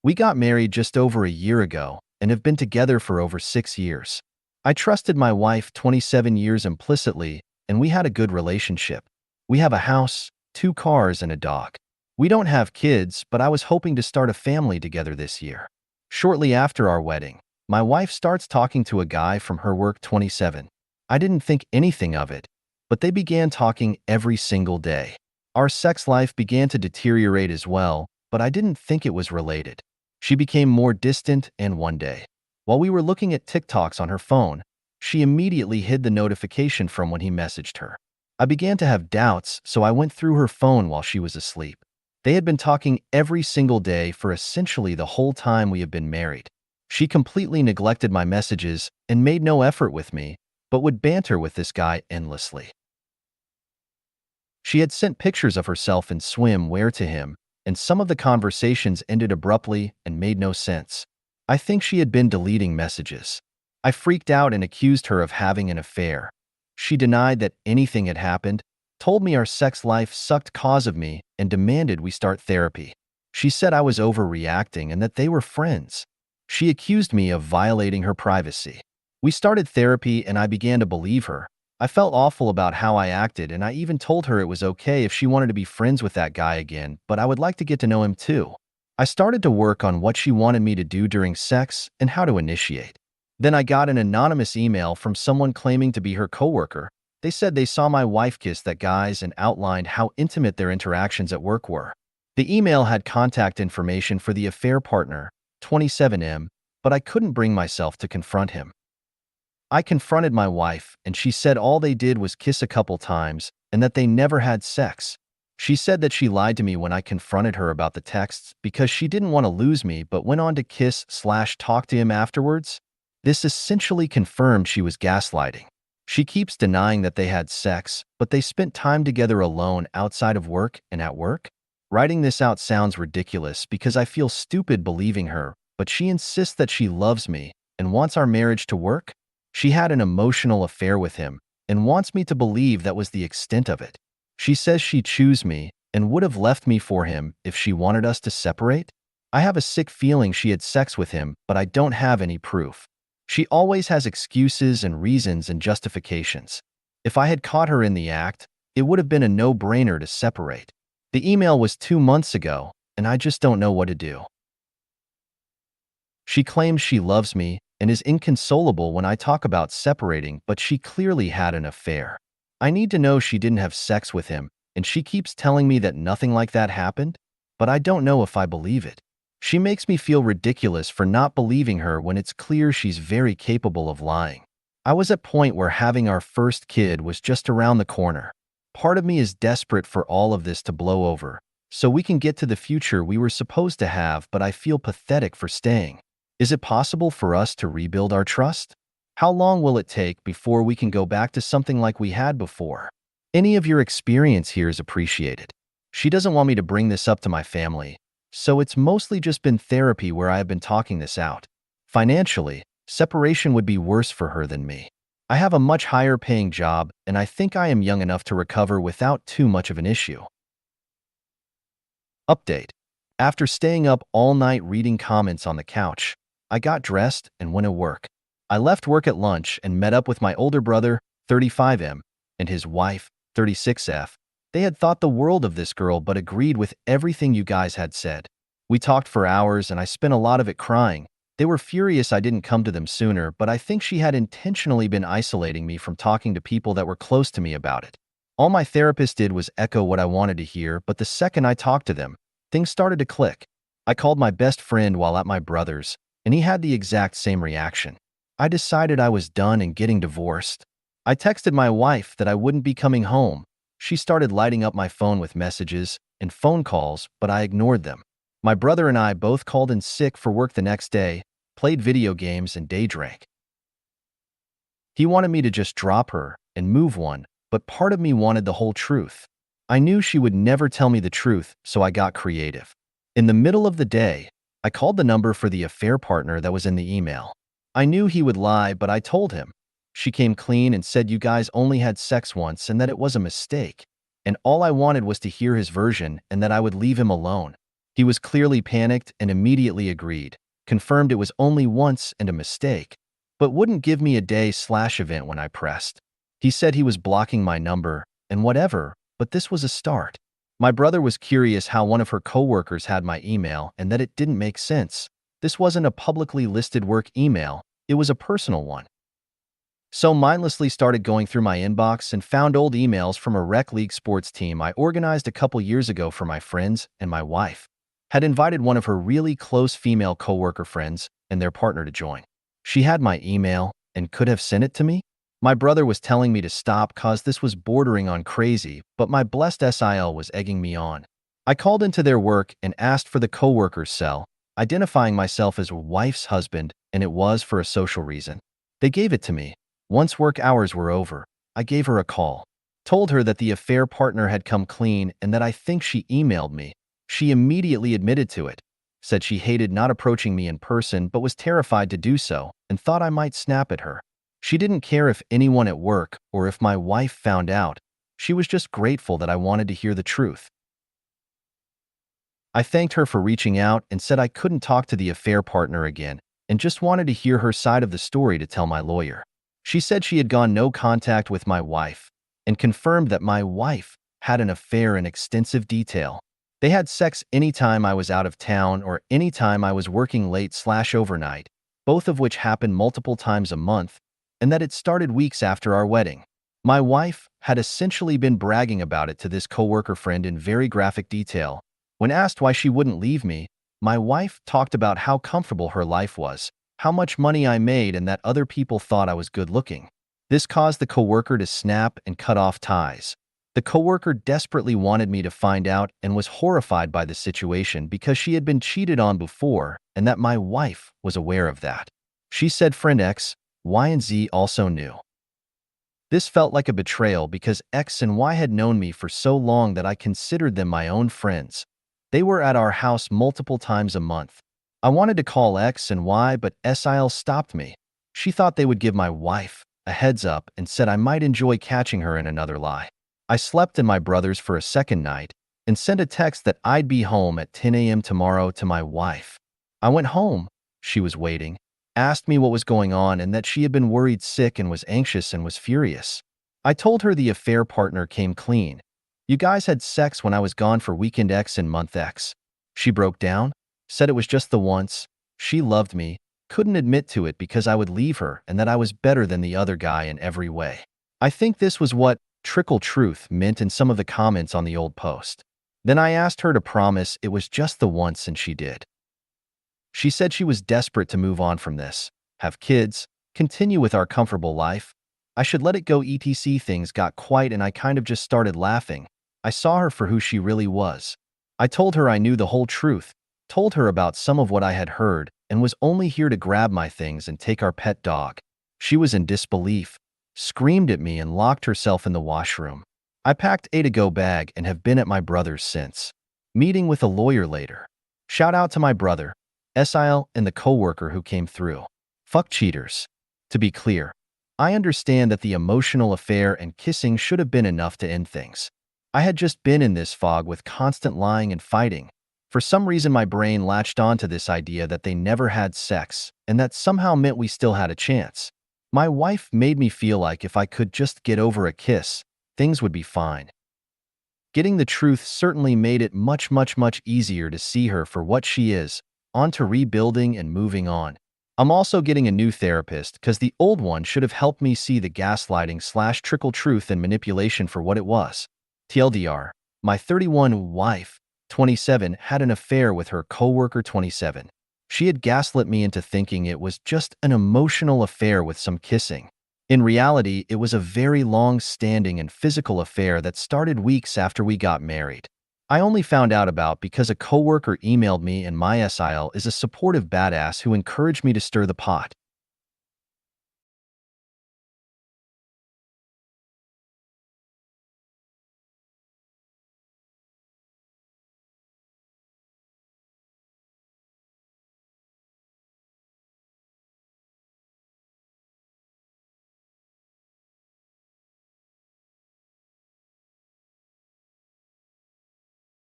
We got married just over a year ago and have been together for over 6 years. I trusted my wife 27 years implicitly, and we had a good relationship. We have a house, 2 cars, and a dog. We don't have kids, but I was hoping to start a family together this year. Shortly after our wedding, my wife starts talking to a guy from her work 27. I didn't think anything of it, but they began talking every single day. Our sex life began to deteriorate as well, but I didn't think it was related. She became more distant, and one day, while we were looking at TikToks on her phone, she immediately hid the notification from when he messaged her. I began to have doubts, so I went through her phone while she was asleep. They had been talking every single day for essentially the whole time we have been married. She completely neglected my messages and made no effort with me, but would banter with this guy endlessly. She had sent pictures of herself in swimwear to him, and some of the conversations ended abruptly and made no sense. I think she had been deleting messages. I freaked out and accused her of having an affair. She denied that anything had happened, told me our sex life sucked cause of me, and demanded we start therapy. She said I was overreacting and that they were friends. She accused me of violating her privacy. We started therapy and I began to believe her. I felt awful about how I acted, and I even told her it was okay if she wanted to be friends with that guy again, but I would like to get to know him too. I started to work on what she wanted me to do during sex and how to initiate. Then I got an anonymous email from someone claiming to be her coworker. They said they saw my wife kiss that guy and outlined how intimate their interactions at work were. The email had contact information for the affair partner, 27M, but I couldn't bring myself to confront him. I confronted my wife, and she said all they did was kiss a couple times and that they never had sex. She said that she lied to me when I confronted her about the texts because she didn't want to lose me but went on to kiss/talk to him afterwards. This essentially confirmed she was gaslighting. She keeps denying that they had sex, but they spent time together alone outside of work and at work. Writing this out sounds ridiculous because I feel stupid believing her, but she insists that she loves me and wants our marriage to work. She had an emotional affair with him and wants me to believe that was the extent of it. She says she'd choose me and would have left me for him if she wanted us to separate. I have a sick feeling she had sex with him, but I don't have any proof. She always has excuses and reasons and justifications. If I had caught her in the act, it would have been a no-brainer to separate. The email was 2 months ago, and I just don't know what to do. She claims she loves me and is inconsolable when I talk about separating, but she clearly had an affair. I need to know she didn't have sex with him, and she keeps telling me that nothing like that happened, but I don't know if I believe it. She makes me feel ridiculous for not believing her when it's clear she's very capable of lying. I was at a point where having our first kid was just around the corner. Part of me is desperate for all of this to blow over, so we can get to the future we were supposed to have, but I feel pathetic for staying. Is it possible for us to rebuild our trust? How long will it take before we can go back to something like we had before? Any of your experience here is appreciated. She doesn't want me to bring this up to my family, so it's mostly just been therapy where I have been talking this out. Financially, separation would be worse for her than me. I have a much higher paying job, and I think I am young enough to recover without too much of an issue. Update. After staying up all night reading comments on the couch, I got dressed and went to work. I left work at lunch and met up with my older brother, 35M, and his wife, 36F. They had thought the world of this girl but agreed with everything you guys had said. We talked for hours and I spent a lot of it crying. They were furious I didn't come to them sooner, but I think she had intentionally been isolating me from talking to people that were close to me about it. All my therapist did was echo what I wanted to hear, but the second I talked to them, things started to click. I called my best friend while at my brother's, and he had the exact same reaction. I decided I was done and getting divorced. I texted my wife that I wouldn't be coming home. She started lighting up my phone with messages and phone calls, but I ignored them. My brother and I both called in sick for work the next day, played video games, and day drank. He wanted me to just drop her and move on, but part of me wanted the whole truth. I knew she would never tell me the truth, so I got creative. In the middle of the day, I called the number for the affair partner that was in the email. I knew he would lie, but I told him. She came clean and said you guys only had sex once and that it was a mistake. And all I wanted was to hear his version and that I would leave him alone. He was clearly panicked and immediately agreed, confirmed it was only once and a mistake, but wouldn't give me a day/event when I pressed. He said he was blocking my number and whatever, but this was a start. My brother was curious how one of her coworkers had my email and that it didn't make sense. This wasn't a publicly listed work email, it was a personal one. So mindlessly started going through my inbox and found old emails from a rec league sports team I organized a couple years ago for my friends, and my wife had invited one of her really close female coworker friends and their partner to join. She had my email and could have sent it to me. My brother was telling me to stop cause this was bordering on crazy, but my blessed SIL was egging me on. I called into their work and asked for the coworker's cell, identifying myself as wife's husband, and it was for a social reason. They gave it to me. Once work hours were over, I gave her a call, told her that the affair partner had come clean and that I think she emailed me. She immediately admitted to it, said she hated not approaching me in person but was terrified to do so and thought I might snap at her. She didn't care if anyone at work or if my wife found out. She was just grateful that I wanted to hear the truth. I thanked her for reaching out and said I couldn't talk to the affair partner again and just wanted to hear her side of the story to tell my lawyer. She said she had gone no contact with my wife and confirmed that my wife had an affair in extensive detail. They had sex anytime I was out of town or anytime I was working late/overnight, both of which happened multiple times a month, and that it started weeks after our wedding. My wife had essentially been bragging about it to this coworker friend in very graphic detail. When asked why she wouldn't leave me, my wife talked about how comfortable her life was, how much money I made, and that other people thought I was good looking. This caused the coworker to snap and cut off ties. The coworker desperately wanted me to find out and was horrified by the situation because she had been cheated on before and that my wife was aware of that. She said friend X, Y, and Z also knew. This felt like a betrayal because X and Y had known me for so long that I considered them my own friends. They were at our house multiple times a month. I wanted to call X and Y, but SIL stopped me. She thought they would give my wife a heads up and said I might enjoy catching her in another lie. I slept in my brother's for a second night and sent a text that I'd be home at 10 a.m. tomorrow to my wife. I went home. She was waiting, asked me what was going on and that she had been worried sick and was anxious and was furious. I told her the affair partner came clean. You guys had sex when I was gone for weekend X and month X. She broke down, said it was just the once. She loved me, couldn't admit to it because I would leave her and that I was better than the other guy in every way. I think this was what trickle truth meant in some of the comments on the old post. Then I asked her to promise it was just the once and she did. She said she was desperate to move on from this, have kids, continue with our comfortable life. I should let it go etc. Things got quiet and I kind of just started laughing. I saw her for who she really was. I told her I knew the whole truth, told her about some of what I had heard, and was only here to grab my things and take our pet dog. She was in disbelief, screamed at me and locked herself in the washroom. I packed a to-go bag and have been at my brother's since. Meeting with a lawyer later. Shout out to my brother, SIL, and the coworker who came through. Fuck cheaters. To be clear, I understand that the emotional affair and kissing should have been enough to end things. I had just been in this fog with constant lying and fighting. For some reason my brain latched onto this idea that they never had sex, and that somehow meant we still had a chance. My wife made me feel like if I could just get over a kiss, things would be fine. Getting the truth certainly made it much easier to see her for what she is, on to rebuilding and moving on. I'm also getting a new therapist because the old one should have helped me see the gaslighting/trickle truth and manipulation for what it was. TLDR, my 31 wife, 27, had an affair with her coworker 27. She had gaslit me into thinking it was just an emotional affair with some kissing. In reality, it was a very long-standing and physical affair that started weeks after we got married. I only found out about because a coworker emailed me and my SIL is a supportive badass who encouraged me to stir the pot.